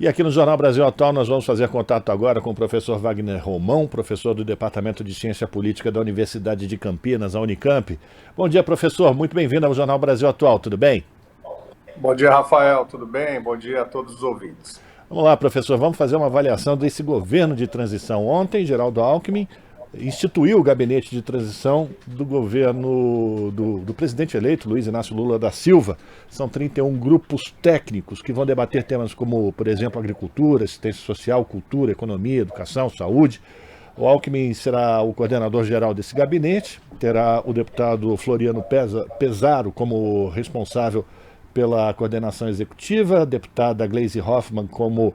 E aqui no Jornal Brasil Atual nós vamos fazer contato agora com o professor Wagner Romão, professor do Departamento de Ciência Política da Universidade de Campinas, a Unicamp. Bom dia, professor. Muito bem-vindo ao Jornal Brasil Atual. Tudo bem? Bom dia, Rafael. Tudo bem? Bom dia a todos os ouvintes. Vamos lá, professor. Vamos fazer uma avaliação desse governo de transição. Ontem, Geraldo Alckmin instituiu o gabinete de transição do governo do presidente eleito, Luiz Inácio Lula da Silva. São 31 grupos técnicos que vão debater temas como, por exemplo, agricultura, assistência social, cultura, economia, educação, saúde. O Alckmin será o coordenador geral desse gabinete, terá o deputado Floriano Pesaro como responsável pela coordenação executiva, a deputada Gleisi Hoffmann como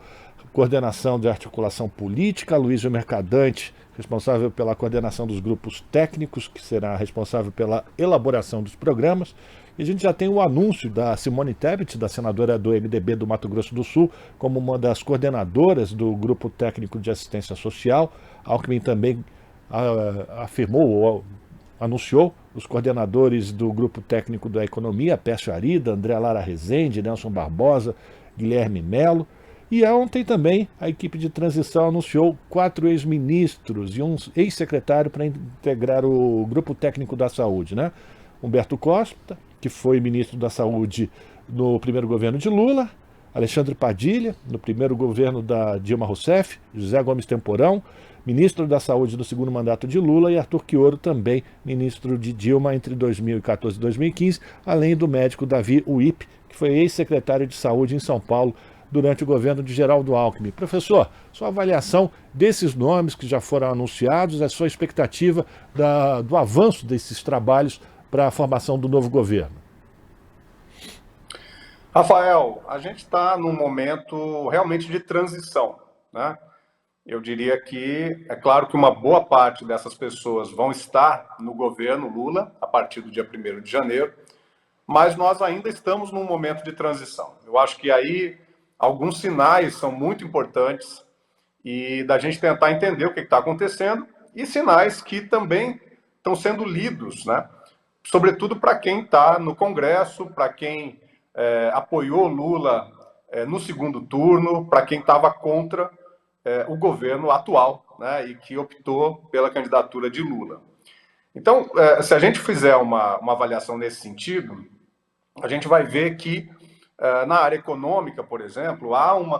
coordenação de articulação política, Luísio Mercadante responsável pela coordenação dos grupos técnicos, que será responsável pela elaboração dos programas. E a gente já tem o anúncio da Simone Tebet, da senadora do MDB do Mato Grosso do Sul, como uma das coordenadoras do Grupo Técnico de Assistência Social. Alckmin também afirmou ou anunciou os coordenadores do Grupo Técnico da Economia, Pércio Arida, André Lara Rezende, Nelson Barbosa, Guilherme Melo. E ontem também a equipe de transição anunciou 4 ex-ministros e um ex-secretário para integrar o Grupo Técnico da Saúde, né? Humberto Costa, que foi ministro da Saúde no primeiro governo de Lula, Alexandre Padilha, no primeiro governo da Dilma Rousseff, José Gomes Temporão, ministro da Saúde no segundo mandato de Lula, e Arthur Quioro, também ministro de Dilma entre 2014 e 2015, além do médico Davi Uip, que foi ex-secretário de Saúde em São Paulo durante o governo de Geraldo Alckmin. Professor, sua avaliação desses nomes que já foram anunciados, a sua expectativa do avanço desses trabalhos para a formação do novo governo. Rafael, a gente está num momento realmente de transição, né? Eu diria que, é claro que uma boa parte dessas pessoas vão estar no governo Lula a partir do dia 1º de janeiro, mas nós ainda estamos num momento de transição. Eu acho que aí alguns sinais são muito importantes e da gente tentar entender o que está acontecendo e sinais que também estão sendo lidos, né? Sobretudo para quem está no Congresso, para quem apoiou Lula no segundo turno, para quem estava contra o governo atual, né? E que optou pela candidatura de Lula. Então, se a gente fizer uma avaliação nesse sentido, a gente vai ver que na área econômica, por exemplo, há uma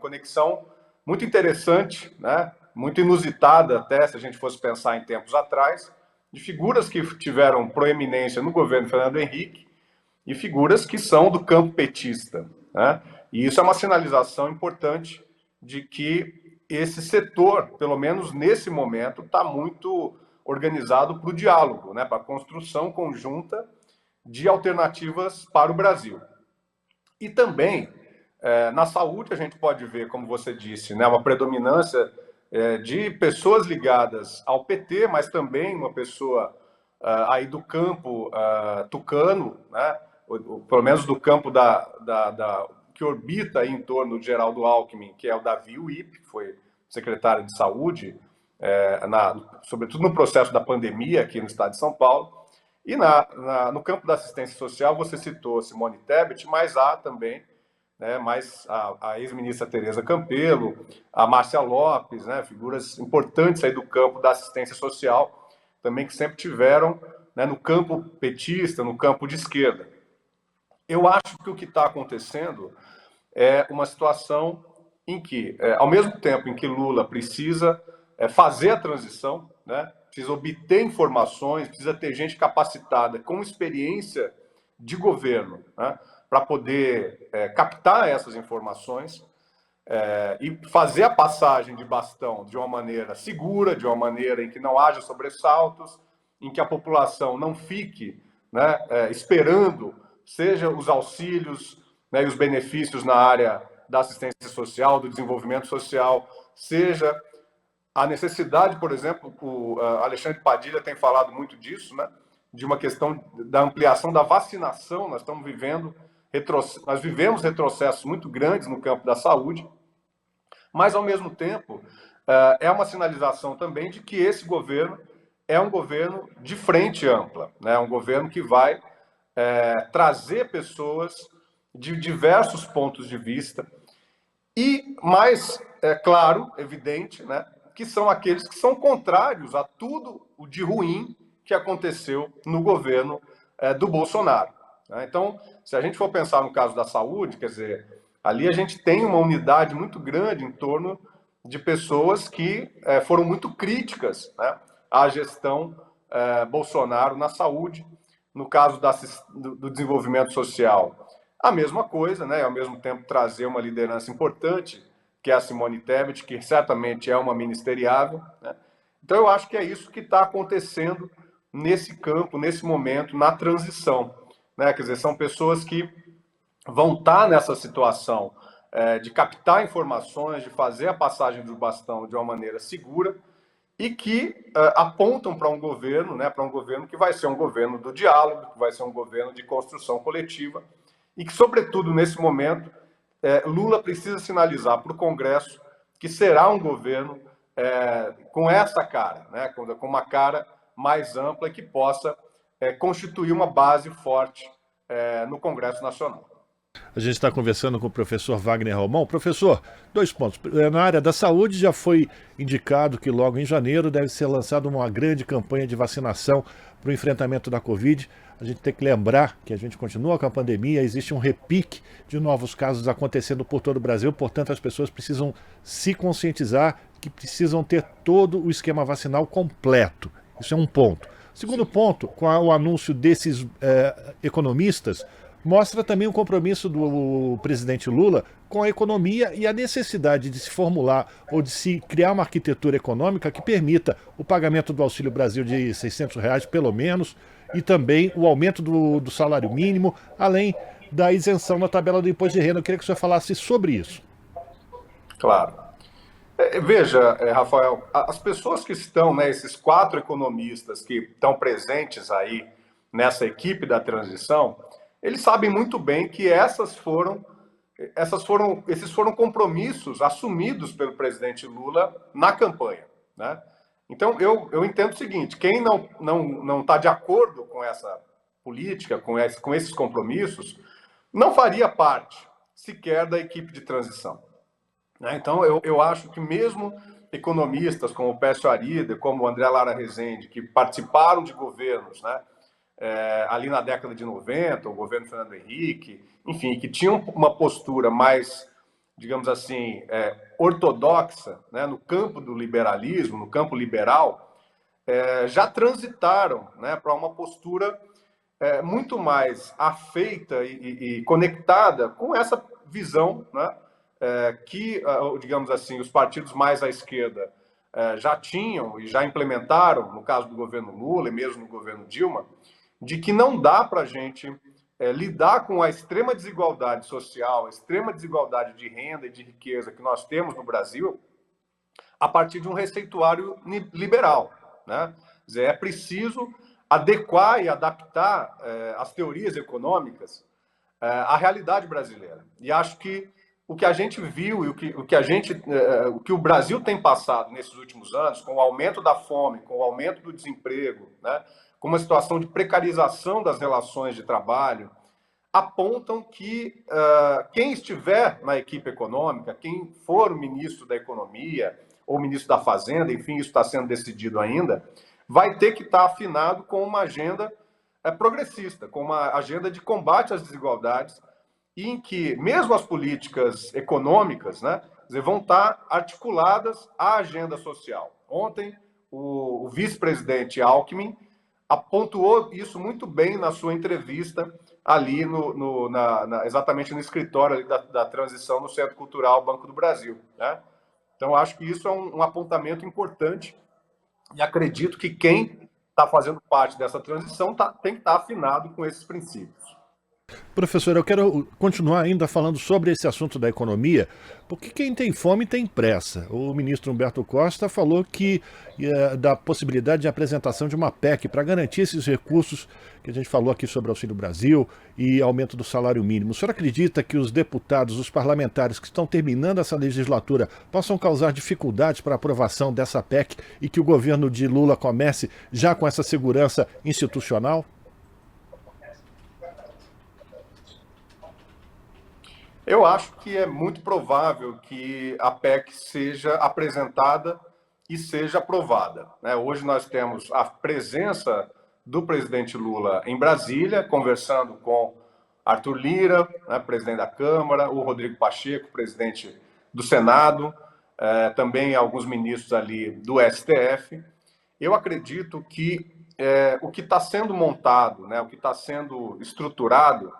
conexão muito interessante, né? Muito inusitada até, se a gente fosse pensar em tempos atrás, de figuras que tiveram proeminência no governo Fernando Henrique e figuras que são do campo petista, né? E isso é uma sinalização importante de que esse setor, pelo menos nesse momento, está muito organizado para o diálogo, né? Para a construção conjunta de alternativas para o Brasil. E também, na saúde, a gente pode ver, como você disse, né, uma predominância de pessoas ligadas ao PT, mas também uma pessoa aí do campo tucano, né, pelo menos do campo que orbita aí em torno de Geraldo Alckmin, que é o Davi Uip, que foi secretário de Saúde, sobretudo no processo da pandemia aqui no estado de São Paulo. E no campo da assistência social, você citou Simone Tebet, mas há também, né, mais a ex-ministra Tereza Campelo, a Márcia Lopes, né, figuras importantes aí do campo da assistência social, também que sempre tiveram, né, no campo petista, no campo de esquerda. Eu acho que o que está acontecendo é uma situação em que, ao mesmo tempo em que Lula precisa fazer a transição, né, precisa obter informações, precisa ter gente capacitada com experiência de governo, né, para poder captar essas informações e fazer a passagem de bastão de uma maneira segura, de uma maneira em que não haja sobressaltos, em que a população não fique, né, esperando, seja os auxílios, né, e os benefícios na área da assistência social, do desenvolvimento social, seja a necessidade, por exemplo, o Alexandre Padilha tem falado muito disso, né, de uma questão da ampliação da vacinação. Nós vivemos retrocessos muito grandes no campo da saúde, mas, ao mesmo tempo, é uma sinalização também de que esse governo é um governo de frente ampla, né, um governo que vai trazer pessoas de diversos pontos de vista E mais, é claro, evidente, né, que são aqueles que são contrários a tudo o de ruim que aconteceu no governo do Bolsonaro. Né? Então, se a gente for pensar no caso da saúde, quer dizer, ali a gente tem uma unidade muito grande em torno de pessoas que foram muito críticas, né, à gestão Bolsonaro na saúde. No caso do desenvolvimento social, a mesma coisa, né? Ao mesmo tempo trazer uma liderança importante, que é a Simone Tebet, que certamente é uma ministeriável, né? Então eu acho que é isso que está acontecendo nesse campo, nesse momento, na transição, né? Quer dizer, são pessoas que vão estar nessa situação de captar informações, de fazer a passagem do bastão de uma maneira segura, e que apontam para um governo, né, para um governo que vai ser um governo do diálogo, que vai ser um governo de construção coletiva, e que, sobretudo nesse momento, Lula precisa sinalizar para o Congresso que será um governo com essa cara, né, com uma cara mais ampla e que possa constituir uma base forte no Congresso Nacional. A gente está conversando com o professor Wagner Romão. Professor, 2 pontos. Na área da saúde já foi indicado que logo em janeiro deve ser lançada uma grande campanha de vacinação para o enfrentamento da Covid. A gente tem que lembrar que a gente continua com a pandemia, existe um repique de novos casos acontecendo por todo o Brasil, portanto as pessoas precisam se conscientizar que precisam ter todo o esquema vacinal completo. Isso é um ponto. Segundo ponto, com o anúncio desses economistas, mostra também o compromisso do presidente Lula com a economia e a necessidade de se formular ou de se criar uma arquitetura econômica que permita o pagamento do Auxílio Brasil de R$ 600 pelo menos e também o aumento do salário mínimo, além da isenção na tabela do imposto de renda. Eu queria que o senhor falasse sobre isso. Claro. Veja, Rafael, as pessoas que estão, né, esses 4 economistas que estão presentes aí nessa equipe da transição, eles sabem muito bem que esses foram compromissos assumidos pelo presidente Lula na campanha, né? Então, eu entendo o seguinte: quem não está de acordo com essa política, com esses compromissos, não faria parte sequer da equipe de transição, né? Então, eu acho que mesmo economistas como o Pécio Arida, como o André Lara Rezende, que participaram de governos, né, ali na década de 90, o governo Fernando Henrique, enfim, que tinham uma postura mais, digamos assim, ortodoxa, né, no campo do liberalismo, no campo liberal, já transitaram, né, para uma postura muito mais afeita e conectada com essa visão, né, que, digamos assim, os partidos mais à esquerda já tinham e já implementaram, no caso do governo Lula e mesmo no governo Dilma, de que não dá para a gente lidar com a extrema desigualdade social, a extrema desigualdade de renda e de riqueza que nós temos no Brasil a partir de um receituário liberal, né? Quer dizer, é preciso adequar e adaptar as teorias econômicas à realidade brasileira. E acho que o que a gente viu e o que o Brasil tem passado nesses últimos anos, com o aumento da fome, com o aumento do desemprego, né, com uma situação de precarização das relações de trabalho, apontam que quem estiver na equipe econômica, quem for o ministro da Economia ou ministro da Fazenda, enfim, isso está sendo decidido ainda, vai ter que estar afinado com uma agenda progressista, com uma agenda de combate às desigualdades, e em que mesmo as políticas econômicas, né, vão estar articuladas à agenda social. Ontem, o vice-presidente Alckmin apontou isso muito bem na sua entrevista ali exatamente no escritório ali da transição no Centro Cultural Banco do Brasil, né? Então, acho que isso é um apontamento importante e acredito que quem está fazendo parte dessa transição tem que estar afinado com esses princípios. Professor, eu quero continuar ainda falando sobre esse assunto da economia, porque quem tem fome tem pressa. O ministro Humberto Costa falou que da possibilidade de apresentação de uma PEC para garantir esses recursos que a gente falou aqui sobre Auxílio Brasil e aumento do salário mínimo. O senhor acredita que os deputados, os parlamentares que estão terminando essa legislatura possam causar dificuldades para a aprovação dessa PEC e que o governo de Lula comece já com essa segurança institucional? Eu acho que é muito provável que a PEC seja apresentada e seja aprovada, né? Hoje nós temos a presença do presidente Lula em Brasília, conversando com Arthur Lira, né, presidente da Câmara, o Rodrigo Pacheco, presidente do Senado, também alguns ministros ali do STF. Eu acredito que o que está sendo montado, né, o que está sendo estruturado,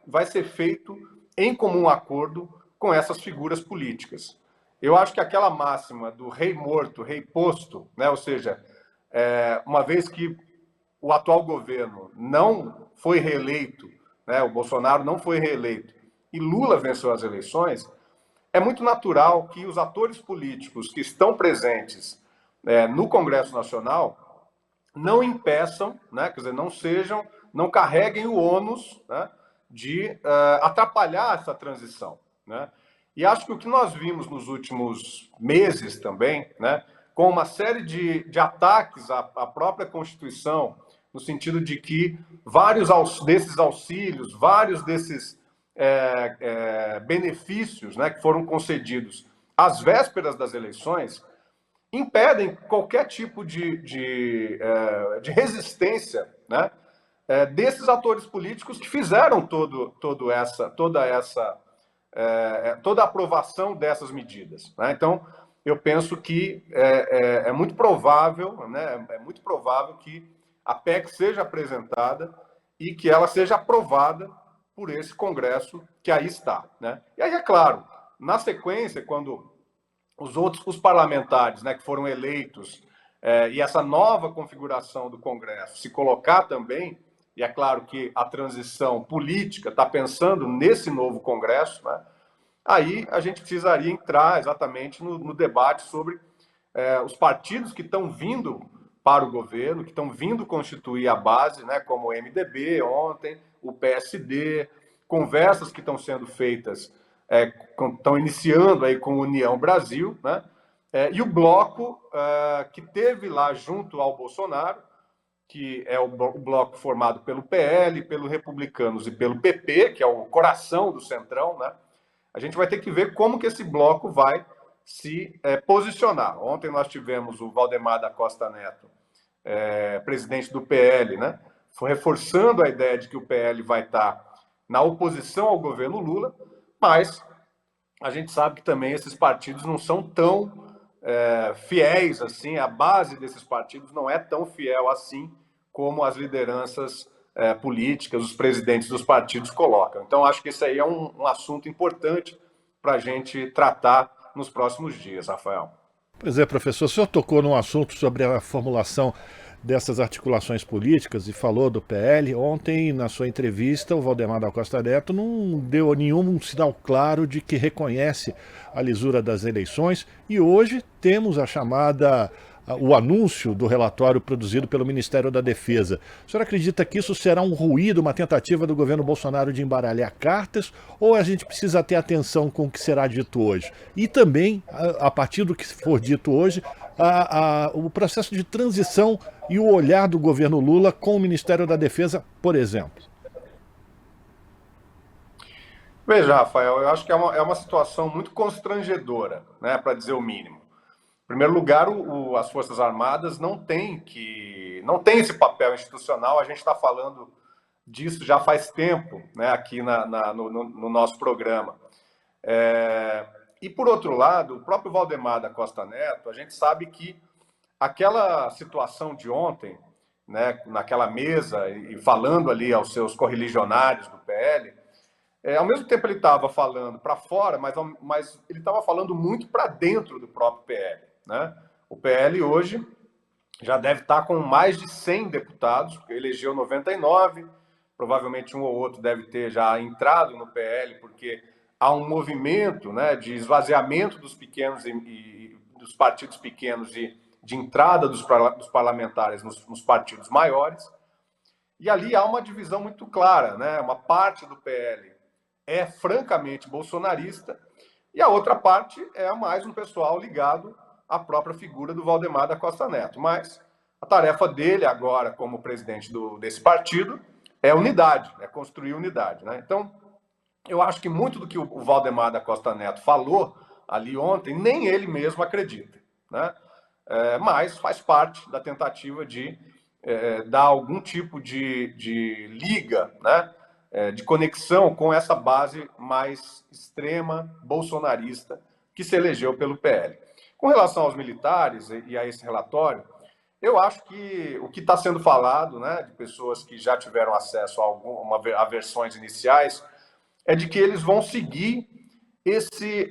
vai ser feito em comum acordo com essas figuras políticas. Eu acho que aquela máxima do rei morto, rei posto, né, ou seja, uma vez que o atual governo não foi reeleito, né, o Bolsonaro não foi reeleito e Lula venceu as eleições, é muito natural que os atores políticos que estão presentes no Congresso Nacional não impeçam, né, quer dizer, não carreguem o ônus, né, de atrapalhar essa transição, né? E acho que o que nós vimos nos últimos meses também, né, com uma série de ataques à própria Constituição, no sentido de que vários desses auxílios, vários desses benefícios, né, que foram concedidos às vésperas das eleições, impedem qualquer tipo de resistência, né, desses atores políticos que fizeram toda a aprovação dessas medidas, né? Então, eu penso que é muito provável, né, que a PEC seja apresentada e que ela seja aprovada por esse Congresso que aí está, né? E aí, é claro, na sequência, quando os parlamentares, né, que foram eleitos, e essa nova configuração do Congresso se colocar também, e é claro que a transição política está pensando nesse novo Congresso, né, aí a gente precisaria entrar exatamente no debate sobre os partidos que estão vindo para o governo, que estão vindo constituir a base, né, como o MDB ontem, o PSD, conversas que estão sendo feitas, estão iniciando aí com a União Brasil, né, e o bloco que teve lá junto ao Bolsonaro, que é o bloco formado pelo PL, pelos Republicanos e pelo PP, que é o coração do Centrão, né? A gente vai ter que ver como que esse bloco vai se posicionar. Ontem nós tivemos o Valdemar da Costa Neto, presidente do PL, né, reforçando a ideia de que o PL vai estar na oposição ao governo Lula, mas a gente sabe que também esses partidos não são tão fiéis assim, a base desses partidos não é tão fiel assim como as lideranças políticas, os presidentes dos partidos colocam. Então, acho que esse aí é um assunto importante para a gente tratar nos próximos dias, Rafael. Pois é, professor, o senhor tocou num assunto sobre a formulação dessas articulações políticas e falou do PL. Ontem, na sua entrevista, o Valdemar da Costa Neto não deu nenhum sinal claro de que reconhece a lisura das eleições e hoje temos o anúncio do relatório produzido pelo Ministério da Defesa. O senhor acredita que isso será um ruído, uma tentativa do governo Bolsonaro de embaralhar cartas, ou a gente precisa ter atenção com o que será dito hoje? E também, a partir do que for dito hoje, o processo de transição e o olhar do governo Lula com o Ministério da Defesa, por exemplo. Veja, Rafael, eu acho que é uma situação muito constrangedora, né, para dizer o mínimo. Em primeiro lugar, as Forças Armadas não têm esse papel institucional, a gente está falando disso já faz tempo, né, aqui no nosso programa. E, por outro lado, o próprio Valdemar da Costa Neto, a gente sabe que aquela situação de ontem, né, naquela mesa, e falando ali aos seus correligionários do PL, ao mesmo tempo ele estava falando para fora, mas ele estava falando muito para dentro do próprio PL. Né? O PL hoje já deve estar com mais de 100 deputados, porque elegeu 99, provavelmente um ou outro deve ter já entrado no PL, porque há um movimento, né, de esvaziamento dos pequenos e dos partidos pequenos e de entrada dos parlamentares nos partidos maiores. E ali há uma divisão muito clara, né? Uma parte do PL é francamente bolsonarista e a outra parte é mais um pessoal ligado à própria figura do Valdemar da Costa Neto. Mas a tarefa dele agora, como presidente desse partido, é unidade, é construir unidade, né? Então, eu acho que muito do que o Valdemar da Costa Neto falou ali ontem, nem ele mesmo acredita, né? Mas faz parte da tentativa de dar algum tipo de liga, né? De conexão com essa base mais extrema bolsonarista que se elegeu pelo PL. Com relação aos militares e a esse relatório, eu acho que o que está sendo falado, né, de pessoas que já tiveram acesso a versões iniciais, é de que eles vão seguir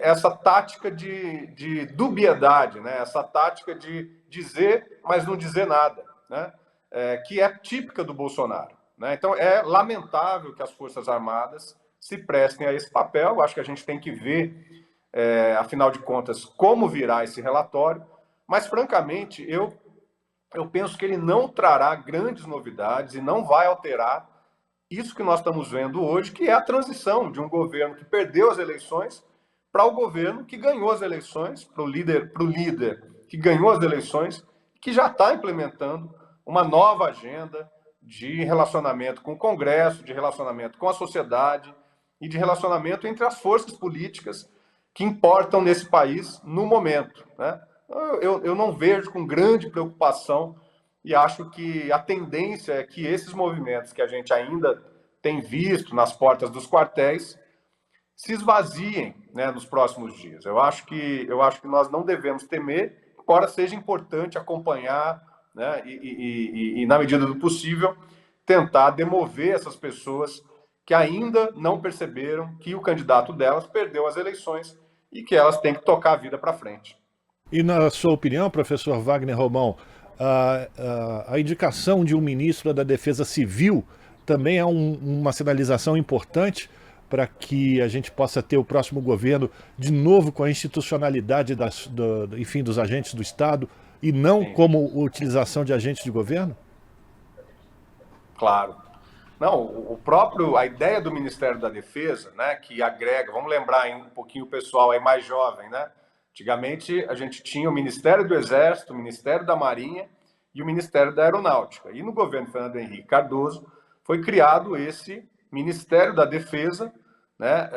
essa tática de dubiedade, né? Essa tática de dizer, mas não dizer nada, né? Que é típica do Bolsonaro, né? Então, é lamentável que as Forças Armadas se prestem a esse papel. Acho que a gente tem que ver, afinal de contas, como virá esse relatório. Mas, francamente, eu penso que ele não trará grandes novidades e não vai alterar isso que nós estamos vendo hoje, que é a transição de um governo que perdeu as eleições para o governo que ganhou as eleições, para o líder que ganhou as eleições, que já está implementando uma nova agenda de relacionamento com o Congresso, de relacionamento com a sociedade e de relacionamento entre as forças políticas que importam nesse país no momento, né? Eu não vejo com grande preocupação e acho que a tendência é que esses movimentos que a gente ainda tem visto nas portas dos quartéis se esvaziem, né, nos próximos dias. Eu acho que nós não devemos temer, embora seja importante acompanhar, né, e, na medida do possível, tentar demover essas pessoas que ainda não perceberam que o candidato delas perdeu as eleições e que elas têm que tocar a vida para frente. E na sua opinião, professor Wagner Romão, a indicação de um ministro da Defesa Civil também é uma sinalização importante para que a gente possa ter o próximo governo de novo com a institucionalidade enfim, dos agentes do Estado e não Sim, como utilização de agentes de governo? claro. Não, a ideia do Ministério da Defesa, né, que agrega, vamos lembrar um pouquinho o pessoal aí mais jovem, né? Antigamente a gente tinha o Ministério do Exército, o Ministério da Marinha e o Ministério da Aeronáutica. E no governo Fernando Henrique Cardoso foi criado esse Ministério da Defesa, né,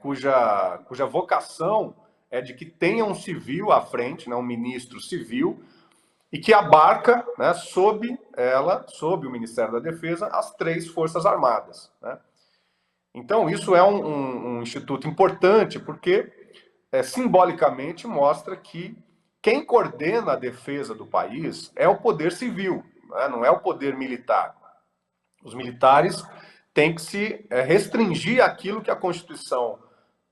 cuja vocação é de que tenha um civil à frente, né, um ministro civil, e que abarca, né, sob o Ministério da Defesa, as três Forças Armadas, né? Então, isso é um instituto importante, porque simbolicamente mostra que quem coordena a defesa do país é o poder civil, né? Não é o poder militar. Os militares têm que se restringir àquilo que a Constituição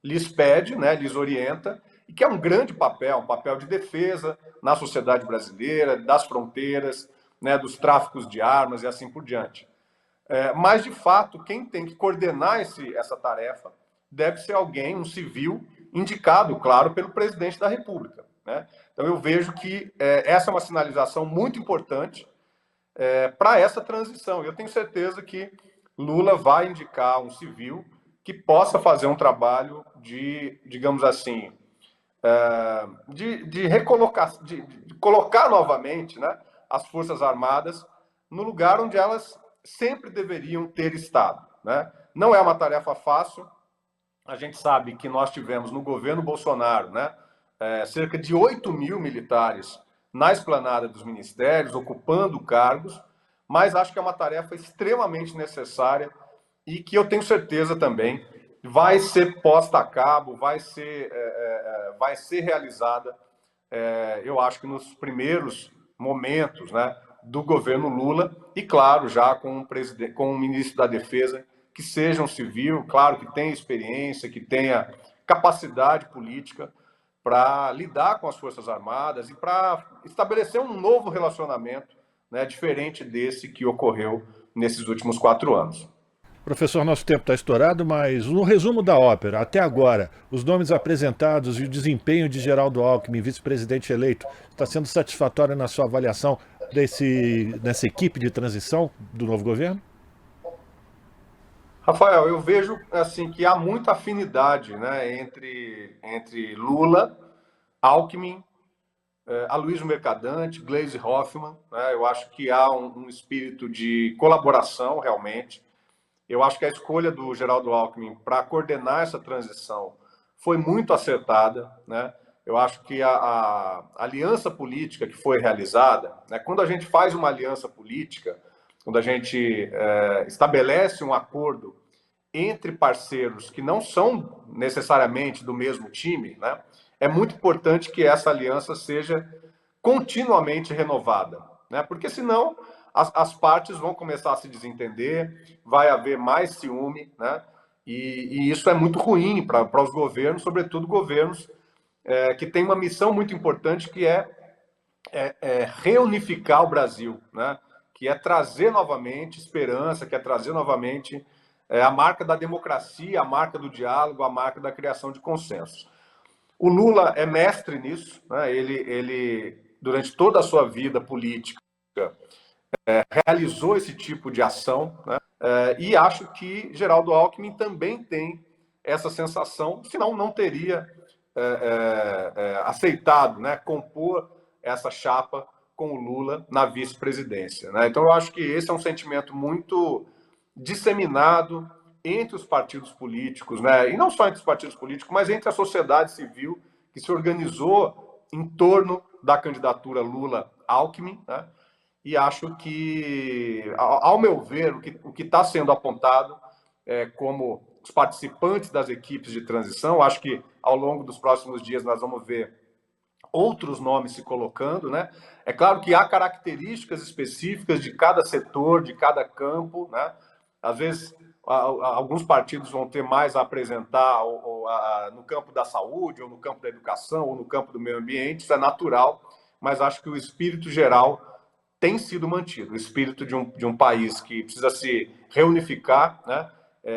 lhes pede, né, lhes orienta, e que é um grande papel, um papel de defesa na sociedade brasileira, das fronteiras, né, dos tráficos de armas e assim por diante. Mas, de fato, quem tem que coordenar essa tarefa deve ser alguém, um civil, indicado, claro, pelo presidente da República, né? Então, eu vejo que essa é uma sinalização muito importante para essa transição. Eu tenho certeza que Lula vai indicar um civil que possa fazer um trabalho de, digamos assim, de recolocar, de colocar novamente, né, as Forças Armadas no lugar onde elas sempre deveriam ter estado, né? Não é uma tarefa fácil. A gente sabe que nós tivemos no governo Bolsonaro, né, cerca de 8 mil militares na esplanada dos ministérios, ocupando cargos, mas acho que é uma tarefa extremamente necessária e que eu tenho certeza também vai ser posta a cabo, vai ser realizada, eu acho que nos primeiros momentos, né, do governo Lula, e claro, já com um ministro da Defesa que seja um civil, claro, que tenha experiência, que tenha capacidade política para lidar com as Forças Armadas e para estabelecer um novo relacionamento, né, diferente desse que ocorreu nesses últimos 4 anos. Professor, nosso tempo está estourado, mas no resumo da ópera, até agora, os nomes apresentados e o desempenho de Geraldo Alckmin, vice-presidente eleito, está sendo satisfatório na sua avaliação dessa equipe de transição do novo governo? Rafael, eu vejo assim que há muita afinidade, né, entre Lula, Alckmin, Aloysio Mercadante, Gleisi Hoffmann, né? Eu acho que há um espírito de colaboração realmente. Eu acho que a escolha do Geraldo Alckmin para coordenar essa transição foi muito acertada, né? Eu acho que a aliança política que foi realizada, né, quando a gente faz uma aliança política, quando a gente estabelece um acordo entre parceiros que não são necessariamente do mesmo time, né, é muito importante que essa aliança seja continuamente renovada, né, porque senão as partes vão começar a se desentender, vai haver mais ciúme, né, e isso é muito ruim para os governos, sobretudo governos que têm uma missão muito importante, que é reunificar o Brasil, né, que é trazer novamente esperança, que é trazer novamente a marca da democracia, a marca do diálogo, a marca da criação de consensos. O Lula é mestre nisso, né? Ele, durante toda a sua vida política, realizou esse tipo de ação, né? E acho que Geraldo Alckmin também tem essa sensação, senão não teria aceitado, né, compor essa chapa com o Lula na vice-presidência, né? Então eu acho que esse é um sentimento muito disseminado entre os partidos políticos, né? E não só entre os partidos políticos, mas entre a sociedade civil que se organizou em torno da candidatura Lula-Alckmin, né? E acho que, ao meu ver, o que está sendo apontado como os participantes das equipes de transição, acho que ao longo dos próximos dias nós vamos ver outros nomes se colocando, né? É claro que há características específicas de cada setor, de cada campo, né? Às vezes, alguns partidos vão ter mais a apresentar no campo da saúde, ou no campo da educação, ou no campo do meio ambiente, isso é natural, mas acho que o espírito geral tem sido mantido, o espírito de um país que precisa se reunificar, né?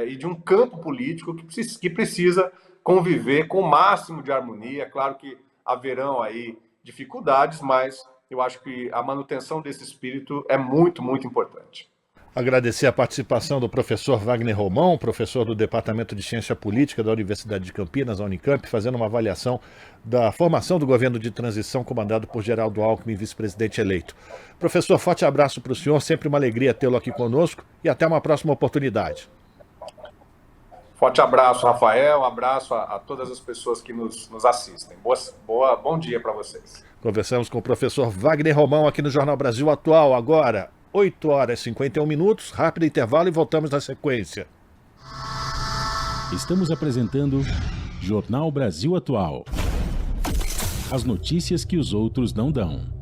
E de um campo político que precisa conviver com o máximo de harmonia. Claro que haverão aí dificuldades, mas eu acho que a manutenção desse espírito é muito, muito importante. Agradecer a participação do professor Wagner Romão, professor do Departamento de Ciência Política da Universidade de Campinas, a Unicamp, fazendo uma avaliação da formação do governo de transição comandado por Geraldo Alckmin, vice-presidente eleito. Professor, forte abraço para o senhor, sempre uma alegria tê-lo aqui conosco e até uma próxima oportunidade. Forte abraço, Rafael, um abraço a todas as pessoas que nos assistem. Bom dia para vocês. Conversamos com o professor Wagner Romão aqui no Jornal Brasil Atual, agora 8h51, rápido intervalo e voltamos na sequência. Estamos apresentando Jornal Brasil Atual. As notícias que os outros não dão.